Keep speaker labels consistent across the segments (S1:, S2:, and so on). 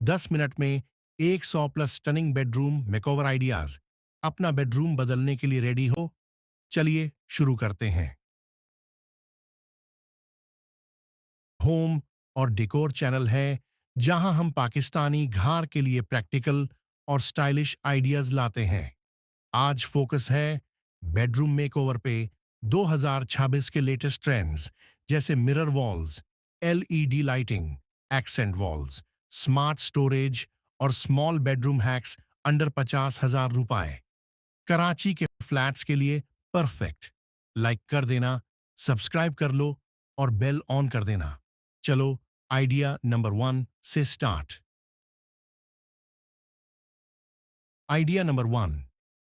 S1: 10 minute में 100 plus stunning bedroom makeover ideas. अपना bedroom बदलने के लिए रेडी हो? चलिए शुरू करते हैं। होम और डेकोर चैनल है जहां हम पाकिस्तानी घर के लिए प्रैक्टिकल और स्टाइलिश आइडियाज लाते हैं। आज फोकस है बेडरूम मेकओवर पे। 2026 के लेटेस्ट ट्रेंड्स जैसे mirror walls, LED lighting, accent walls, smart storage और स्मॉल बेडरूम हैक्स अंडर 50,000 रुपए। कराची के फ्लैट्स के लिए परफेक्ट। लाइक कर देना, सब्सक्राइब कर लो और बेल ऑन कर देना। चलो आइडिया नंबर 1 से start. Idea number 1,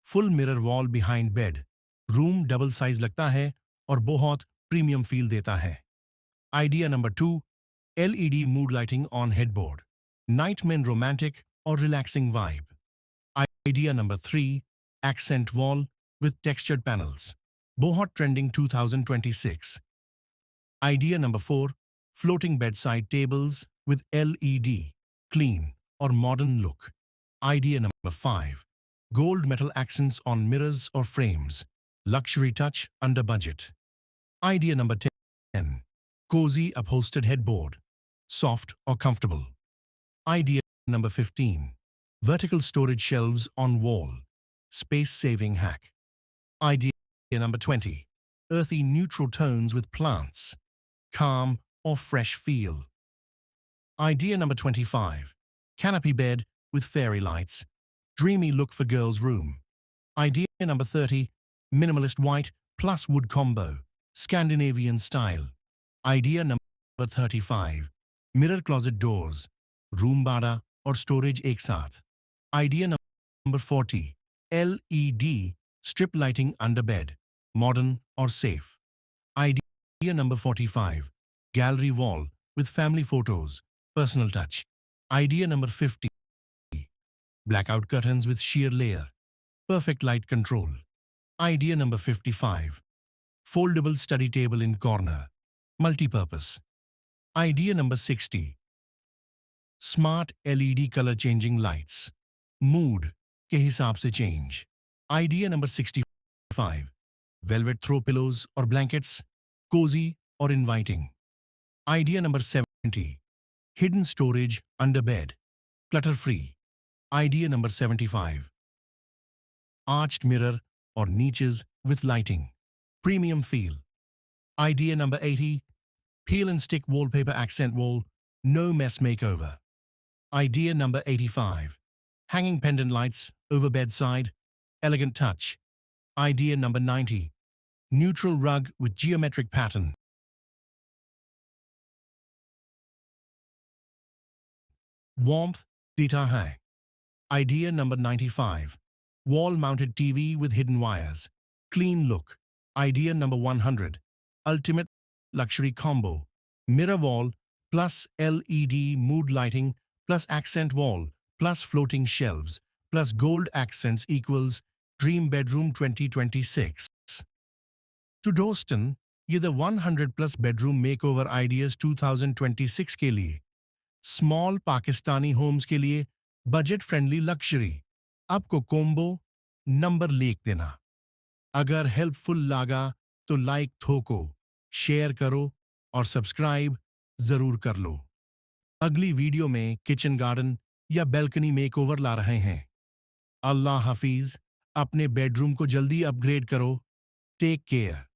S1: full mirror wall behind bed. Room double size लगता है और बहुत प्रीमियम फील देता है। Idea number 2, LED mood lighting on headboard. Night में रोमांटिक और relaxing vibe. Idea number 3, accent wall with textured panels. बहुत trending 2026। Idea number 4, floating bedside tables with LED, clean or modern look. Idea number 5, gold metal accents on mirrors or frames, luxury touch under budget. Idea number 10, cozy upholstered headboard, soft or comfortable. Idea number 15, vertical storage shelves on wall, space-saving hack. Idea number 20, earthy neutral tones with plants, calm or fresh feel. Idea number 25, canopy bed with fairy lights, dreamy look for girls' room. Idea number 30, minimalist white plus wood combo, Scandinavian style. Idea number 35, mirror closet doors, room bada or storage ek saath. Idea number 40, LED strip lighting under bed, modern or safe. Idea number 45, gallery wall with family photos, personal touch. Idea number 50, blackout curtains with sheer layer, perfect light control. Idea number 55, foldable study table in corner, multi-purpose. Idea number 60, smart LED color changing lights, mood के हिसाब से change. Idea number 65, velvet throw pillows or blankets, cozy or inviting. Idea number 70, hidden storage under bed, clutter-free. Idea number 75, arched mirror or niches with lighting, premium feel. Idea number 80, peel and stick wallpaper accent wall, no mess makeover. Idea number 85, hanging pendant lights over bedside, elegant touch. Idea number 90, neutral rug with geometric pattern, warmth देता है. Idea number 95, wall-mounted TV with hidden wires, clean look. Idea number 100, ultimate luxury combo, mirror wall plus LED mood lighting plus accent wall plus floating shelves plus gold accents equals dream bedroom 2026. To doston, ये the 100 plus bedroom makeover ideas 2026 के लिए. Small Pakistani Holmes के लिए budget friendly luxury. आपको combo number लिख देना। अगर helpful लगा तो लाइक ठोको, शेयर करो और सब्सक्राइब जरूर कर लो। अगली वीडियो में किचन गार्डन या बैल्कनी मेकओवर ला रहे हैं। अल्लाह हाफिज। अपने बेडरूम को जल्दी अपग्रेड करो। Take care.